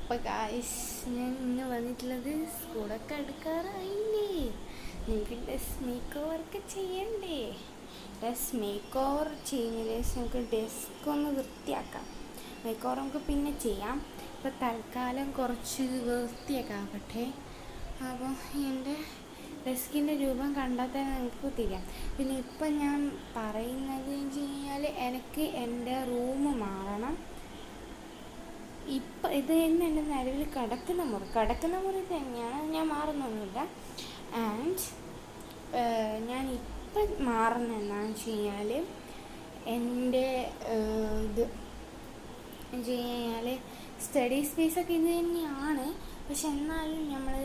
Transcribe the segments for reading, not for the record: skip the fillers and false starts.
അപ്പോൾ ഗായ്സ് ഞാൻ ഇന്ന് വന്നിട്ടുള്ളത് സ്കൂളൊക്കെ എടുക്കാറായില്ലേ, നിങ്ങൾക്ക് ഡ്രസ് മേക്ക് ഓവറൊക്കെ ചെയ്യണ്ടേ? ഡ്രസ് മേക്ക് ഓവർ ചെയ്യുന്നതിന് ശേഷം നമുക്ക് ഡെസ്ക് ഒന്ന് വൃത്തിയാക്കാം. മേക്ക് ഓവർ നമുക്ക് പിന്നെ ചെയ്യാം. ഇപ്പോൾ തൽക്കാലം കുറച്ച് വൃത്തിയാക്കാവട്ടെ. അപ്പോൾ എൻ്റെ ഡെസ്കിൻ്റെ രൂപം കണ്ടാൽ തന്നെ നിങ്ങൾക്ക് തിരിയാം. പിന്നെ ഇപ്പം ഞാൻ പറയുന്നത് വെച്ച് കഴിഞ്ഞാൽ എനിക്ക് എൻ്റെ റൂം മാറണം. ഇപ്പം ഇത് തന്നെ എൻ്റെ നിലവിൽ കിടക്കുന്ന മുറി തന്നെയാണ്, ഞാൻ മാറുന്നൊന്നുമില്ല. ആൻഡ് ഞാൻ ഇപ്പം മാറുന്നതെന്നാന്ന് വെച്ച് കഴിഞ്ഞാൽ എൻ്റെ ഇത് വെച്ച് കഴിഞ്ഞാൽ സ്റ്റഡി സ്പേസൊക്കെ ഇത് തന്നെയാണ്. പക്ഷെ എന്നാലും നമ്മൾ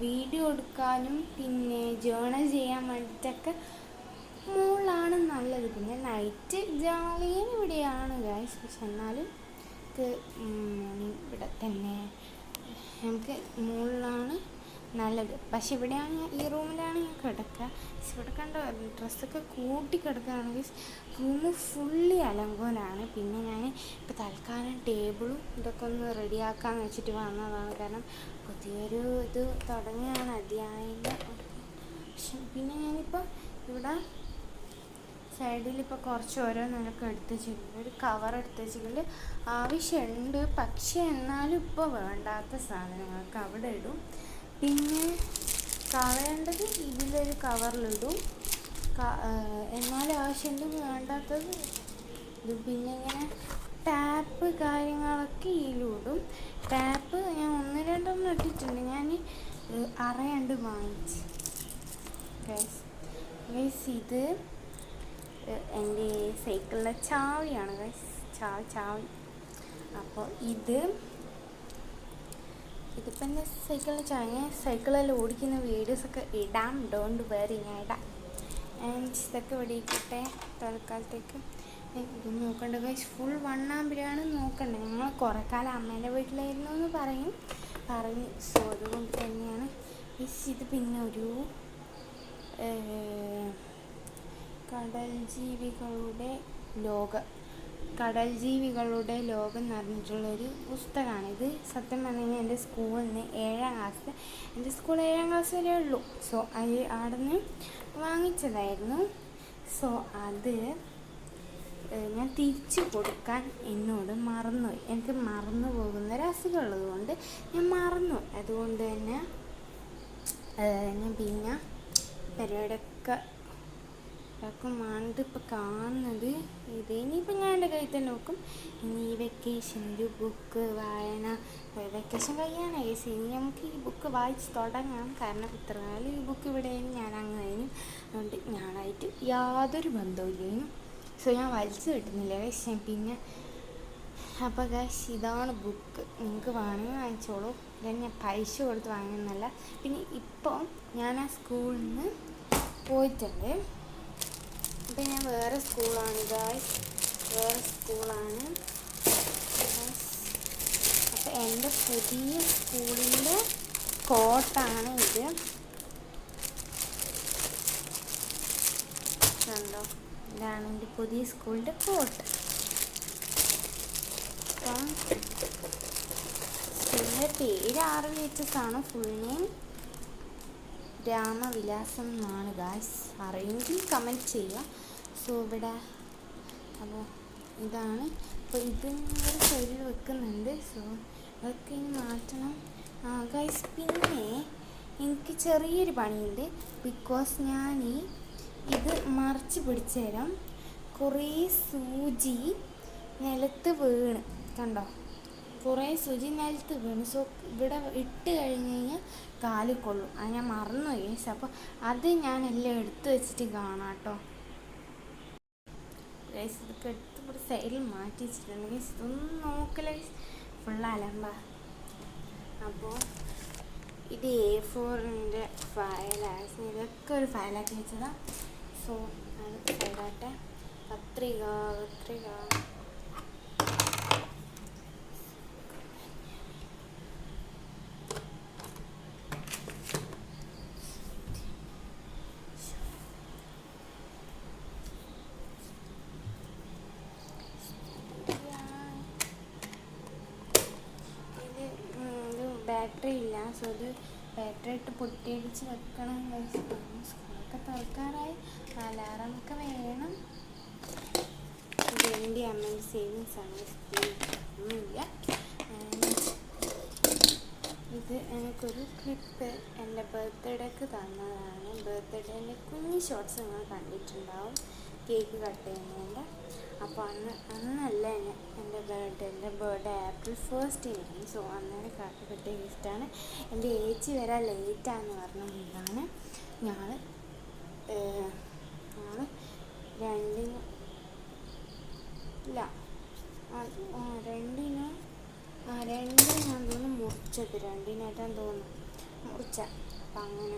വീഡിയോ എടുക്കാനും പിന്നെ ജേർണൽ ചെയ്യാൻ വേണ്ടിയിട്ടൊക്കെ മുകളിലാണ് നല്ലത്. പിന്നെ നൈറ്റ് ജേർണലിങ് ഇവിടെയാണ് ഗൈസ്. പക്ഷെ എന്നാലും ഇവിടെ തന്നെ നമുക്ക് മുകളിലാണ് നല്ലത്. പക്ഷെ ഇവിടെയാണ് ഈ റൂമിലാണ് ഞാൻ കിടക്കുക. ഇവിടെ കണ്ട ഡ്രസ്സൊക്കെ കൂട്ടി കിടക്കുകയാണെങ്കിൽ റൂം ഫുള്ളി അലങ്കോലാണ്. പിന്നെ ഞാൻ ഇപ്പോൾ തൽക്കാലം ടേബിളും ഇതൊക്കെ ഒന്ന് റെഡിയാക്കാമെന്ന് വെച്ചിട്ട് വന്നതാണ്. കാരണം പുതിയൊരു ഇത് തുടങ്ങിയാണ് അധ്യായൻ്റെ. പക്ഷെ പിന്നെ ഞാനിപ്പോൾ ഇവിടെ സൈഡിൽ ഇപ്പോൾ കുറച്ച് ഓരോന്നൊക്കെ എടുത്ത് വെച്ചിട്ടുണ്ട്, ഒരു കവർ എടുത്ത് വെച്ചിട്ടുണ്ട്. ആവശ്യമുണ്ട്, പക്ഷേ എന്നാലും ഇപ്പോൾ വേണ്ടാത്ത സാധനങ്ങൾക്ക് അവിടെ ഇടും. പിന്നെ കളയേണ്ടത് ഇതിലൊരു കവറിലിടും. എന്നാലും ആവശ്യമുണ്ട്, വേണ്ടാത്തത് ഇത്. പിന്നെ ഇങ്ങനെ ടാപ്പ് കാര്യങ്ങളൊക്കെ ഇതിലിടും. ടാപ്പ് ഞാൻ ഒന്ന് രണ്ടെണ്ണം ഇട്ടിട്ടുണ്ട്. ഞാൻ അറിയാണ്ട് വാങ്ങിച്ച് ഗൈസ്. ഇത് എൻ്റെ സൈക്കിളിലെ ചാവിയാണ് ഗൈസ്, ചാവി. അപ്പോൾ ഇതിപ്പോൾ എൻ്റെ സൈക്കിളിലെ ചാവി. ഞാൻ സൈക്കിളെല്ലാം ഓടിക്കുന്ന വീഡിയോസൊക്കെ ഇടാം, ഡോണ്ട് വെറി, ഞാൻ ഇടാം. ആൻഡ് ഇതൊക്കെ ഇവിടെ ഇരിക്കട്ടെ തൽക്കാലത്തേക്ക്. ഇത് നോക്കണ്ട ഗൈസ്, ഫുൾ വണ്ണാമ്പിലാണ് നോക്കണ്ടത്. ഞങ്ങൾ കുറേ കാലം അമ്മേൻ്റെ വീട്ടിലായിരുന്നു എന്ന് പറഞ്ഞു. സോ അതുകൊണ്ട് തന്നെയാണ് ഗൈസ്. ഇത് പിന്നെ ഒരു കടൽ ജീവികളുടെ ലോകം എന്ന് പറഞ്ഞിട്ടുള്ളൊരു പുസ്തകമാണ്. ഇത് സത്യം പറഞ്ഞു കഴിഞ്ഞാൽ എൻ്റെ സ്കൂളിൽ നിന്ന് എൻ്റെ സ്കൂൾ 7ാം ക്ലാസ് വരെ ഉള്ളൂ. സോ അത് അവിടെ നിന്ന് വാങ്ങിച്ചതായിരുന്നു. സോ അത് ഞാൻ തിരിച്ചു കൊടുക്കാൻ എന്നോട് മറന്നുപോയി. എനിക്ക് മറന്നു പോകുന്നൊരു അസുഖമുള്ളത് കൊണ്ട് ഞാൻ മറന്നുപോയി. അതുകൊണ്ട് തന്നെ ഞാൻ പിന്നെ പരിപാടിയൊക്കെ ഇപ്പോൾ കാണുന്നത് ഇത്. ഇനിയിപ്പോൾ ഞാൻ എൻ്റെ കയ്യിൽ തന്നെ നോക്കും. ഇനി ഈ വെക്കേഷനിൽ ബുക്ക് വായന, വെക്കേഷൻ കഴിയാനായി. ഇനി നമുക്ക് ഈ ബുക്ക് വായിച്ച് തുടങ്ങാം. കാരണം ഇത്ര നാൾ ഈ ബുക്ക് ഇവിടെയും ഞാൻ അങ്ങനെയും, അതുകൊണ്ട് ഞാനായിട്ട് യാതൊരു ബന്ധവുമില്ലേനും. സോ ഞാൻ വലിച്ചു കിട്ടുന്നില്ല പക്ഷേ. പിന്നെ അപ്പോൾ ഗൈസ് ഇതാണ് ബുക്ക്. നിങ്ങൾക്ക് വേണമെങ്കിൽ വാങ്ങിച്ചോളൂ. ഇതാണ് ഞാൻ പൈസ കൊടുത്ത് വാങ്ങുന്നല്ല. പിന്നെ ഇപ്പോൾ ഞാൻ ആ സ്കൂളിൽ നിന്ന് പോയിട്ടുണ്ട്. ഇപ്പം ഞാൻ വേറെ സ്കൂളാണ് ഗൈസ്, അപ്പോൾ എൻ്റെ പുതിയ സ്കൂളിൻ്റെ കോട്ടാണ് ഇത്. കണ്ടോ, ഇതാണ് എൻ്റെ പുതിയ സ്കൂളിൻ്റെ കോട്ട്. അപ്പം സ്കൂളിൻ്റെ പേര് RVHS ആണ്. ഫുൾ നെയിം രാമവിലാസം എന്നാണ് ഗായ്സ്. അറിയെങ്കിൽ കമൻറ്റ് ചെയ്യുക. സോ ഇവിടെ അപ്പോൾ ഇതാണ്. അപ്പോൾ ഇത് ഒരു സൈഡിൽ വെക്കുന്നുണ്ട്. സോ അതൊക്കെ ഇനി മാറ്റണം ഗായ്സ്. പിന്നെ എനിക്ക് ചെറിയൊരു പണിയുണ്ട്. ബിക്കോസ് ഞാൻ ഇത് മറിച്ച് പിടിച്ചു തരാം. കുറേ സൂചി നിലത്ത് വീണ്, കണ്ടോ, കുറേ സൂചി നിലത്ത് വീണ്. സോ ഇവിടെ ഇട്ട് കഴിഞ്ഞ് കഴിഞ്ഞാൽ കാലിൽ കൊള്ളും. അത് ഞാൻ മറന്നുപോയി ഗൈസ്. അപ്പോൾ അത് ഞാൻ എല്ലാം എടുത്ത് വെച്ചിട്ട് കാണാം കേട്ടോ ഗൈസ്. ഇതൊക്കെ എടുത്ത് ഇവിടെ സൈഡിൽ മാറ്റി വെച്ചിട്ടുണ്ട് ഗൈസ്. ഇതൊന്നും നോക്കല ഗൈസ്, ഫുൾ അലമ്പ. അപ്പോൾ ഇത് A4ൻ്റെ ഫയലാണ്. ഇതൊക്കെ ഒരു ഫയലാക്കി വെച്ചതാണ്. സോ അത് സൈഡാട്ടെ. കത്രിക ബാറ്ററി ഇല്ല. സോ ഇത് ബാറ്ററി ഇട്ട് പൊട്ടിയടിച്ച് വെക്കണം. സ്കൂളൊക്കെ തുറക്കാറായി, അലാറമൊക്കെ വേണം. ഇത് എൻ്റെ അമ്മയുടെ സേവിങ്സ് ആണ്, ഒന്നുമില്ല. ഇത് എനിക്കൊരു ക്ലിപ്പ് എൻ്റെ ബർത്ത്ഡേക്ക് തന്നതാണ്. ബർത്ത്ഡേൻ്റെ കുഞ്ഞു ഷോർട്സ് നിങ്ങൾ കണ്ടിട്ടുണ്ടാവും, കേക്ക് കട്ട് ചെയ്യുന്നതിൻ്റെ. അപ്പോൾ അന്നല്ല എൻ്റെ ബർത്ത്ഡേ April 1st സോ അന്നേരം കിട്ടിയ ഗിഫ്റ്റാണ്. എൻ്റെ ഏച്ചി വരാൻ ലേറ്റാന്ന് പറഞ്ഞതാണ്. ഞങ്ങൾ രണ്ടിന് ഞാൻ തോന്നുന്നു മുറിച്ചത്, രണ്ടിനായിട്ടാണ് തോന്നുന്നു മുറിച്ച. അപ്പം അങ്ങനെ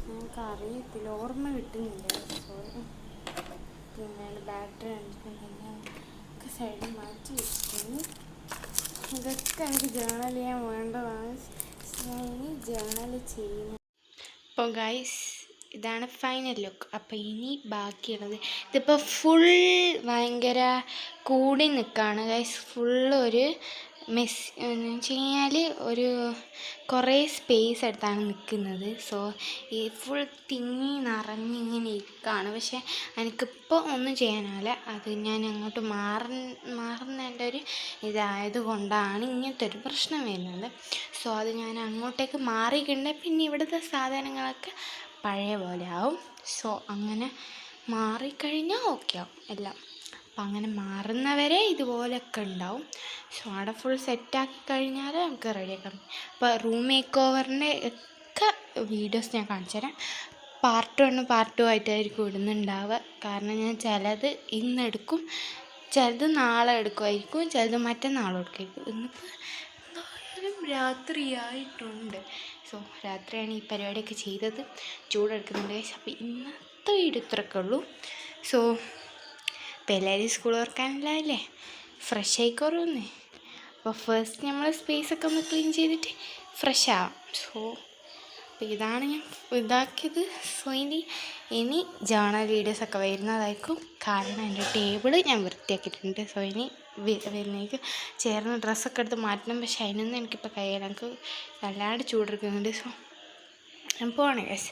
ഞങ്ങൾക്ക് അറിയത്തില്ല, ഓർമ്മ കിട്ടുന്നില്ല. സോറി. പിന്നെ ബാറ്ററി കണ്ടിട്ടുണ്ടെങ്കിൽ സൈഡിൽ മാറ്റി വെച്ചിട്ടുണ്ട്. ഇതൊക്കെ എനിക്ക് ജേർണൽ ചെയ്യാൻ വേണ്ടതാണ്. ഇനി ജേർണൽ ചെയ്യുന്നത്. അപ്പോൾ ഗൈസ്, ഇതാണ് ഫൈനൽ ലുക്ക്. അപ്പോൾ ഇനി ബാക്കിയുള്ളത് ഇതിപ്പോൾ ഫുൾ ഭയങ്കര കൂടി നിൽക്കുകയാണ് ഗൈസ്. ഫുള്ളൊരു മെസ് എന്ന് വെച്ച് കഴിഞ്ഞാൽ ഒരു കുറേ സ്പേസ് എടുത്താണ് നിൽക്കുന്നത്. സോ ഈ ഫുൾ തിങ്ങി നിറഞ്ഞിങ്ങനെ ഇരിക്കുകയാണ്. പക്ഷേ എനിക്കിപ്പോൾ ഒന്നും ചെയ്യാനാവില്ല, അത് ഞാൻ അങ്ങോട്ട് മാറുന്നതിൻ്റെ ഒരു ഇതായത് കൊണ്ടാണ് ഇങ്ങനത്തെ ഒരു പ്രശ്നം വരുന്നത്. സോ അത് ഞാൻ അങ്ങോട്ടേക്ക് മാറിയിട്ടുണ്ടെങ്കിൽ പിന്നെ ഇവിടുത്തെ സാധനങ്ങളൊക്കെ പഴയ പോലെ ആവും. സോ അങ്ങനെ മാറിക്കഴിഞ്ഞാൽ ഓക്കെ ആവും എല്ലാം. അപ്പം അങ്ങനെ മാറുന്നവരെ ഇതുപോലെയൊക്കെ ഉണ്ടാവും. സോ അവിടെ ഫുൾ സെറ്റാക്കി കഴിഞ്ഞാൽ നമുക്ക് റെഡിയാക്കാം. അപ്പോൾ റൂം മേക്ക് ഓവറിൻ്റെ ഒക്കെ വീഡിയോസ് ഞാൻ കാണിച്ചു തരാം. പാർട്ട് 1 പാർട്ട് 2 ആയിട്ടായിരിക്കും ഇടുന്നുണ്ടാവുക. കാരണം ഞാൻ ചിലത് ഇന്നെടുക്കും, ചിലത് നാളെ എടുക്കുമായിരിക്കും, ചിലത് മറ്റന്നാളും എടുക്കുമായിരിക്കും. ഇന്നിപ്പോൾ എന്തായാലും രാത്രിയായിട്ടുണ്ട്. സോ രാത്രിയാണ് ഈ പരിപാടിയൊക്കെ ചെയ്തത്, ചൂടെടുക്കുന്നുണ്ട്. അപ്പോൾ ഇന്നത്തെ വീഡിയോ ഇത്രയൊക്കെ ഉള്ളൂ. സോ ഇപ്പോൾ എല്ലാവരും സ്കൂൾ തുറക്കാനില്ലേ, ഫ്രഷ് ആയിക്കോറുന്നേ. അപ്പോൾ ഫസ്റ്റ് നമ്മൾ സ്പേസൊക്കെ ഒന്ന് ക്ലീൻ ചെയ്തിട്ട് ഫ്രഷ് ആവാം. സോ അപ്പോൾ ഇതാണ് ഞാൻ ഇതാക്കിയത്. സോ ഇനി ജേർണൽ വീഡിയോസൊക്കെ വരുന്നതായിരിക്കും. കാരണം എൻ്റെ ടേബിള് ഞാൻ വൃത്തിയാക്കിയിട്ടുണ്ട്. സോ ഇനി വരുന്നേക്ക് ചേർന്ന് ഡ്രസ്സൊക്കെ എടുത്ത് മാറ്റണം. പക്ഷേ അതിനൊന്നും എനിക്കിപ്പോൾ കഴിയില്ല, എനിക്ക് വല്ലാണ്ട് ചൂടെടുക്കുന്നുണ്ട്. സോ ഞാൻ പോകണം guys.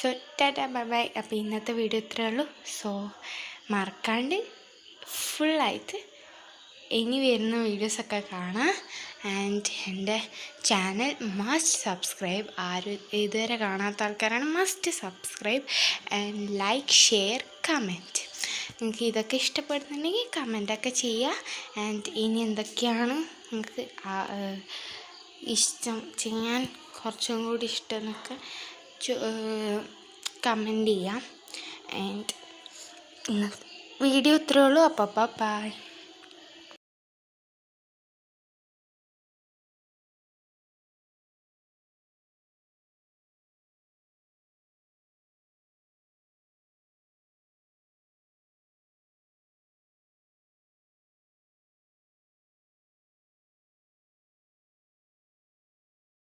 So tata bye bye. അപ്പോൾ ഇന്നത്തെ വീഡിയോ ഇത്രയേ ഉള്ളൂ. സോ മറക്കാണ്ട് ഫുള്ളായിട്ട് ഇനി വരുന്ന വീഡിയോസൊക്കെ കാണാം. ആൻഡ് എൻ്റെ ചാനൽ മസ്റ്റ് സബ്സ്ക്രൈബ്. ആരും ഇതുവരെ കാണാത്ത ആൾക്കാരാണ്, must subscribe and like, share, comment. നിങ്ങൾക്ക് ഇതൊക്കെ ഇഷ്ടപ്പെടുന്നുണ്ടെങ്കിൽ കമൻറ്റൊക്കെ ചെയ്യുക. ആൻഡ് ഇനി എന്തൊക്കെയാണ് നിങ്ങൾക്ക് ഇഷ്ടം, ചെയ്യാൻ കുറച്ചും കൂടി ഇഷ്ടം എന്നൊക്കെ കമൻറ്റ് ചെയ്യാം. ആൻഡ് ഇന്നത്തെ വീഡിയോ ഇത്രയേ ഉള്ളൂ. അപ്പോൾ ബൈ.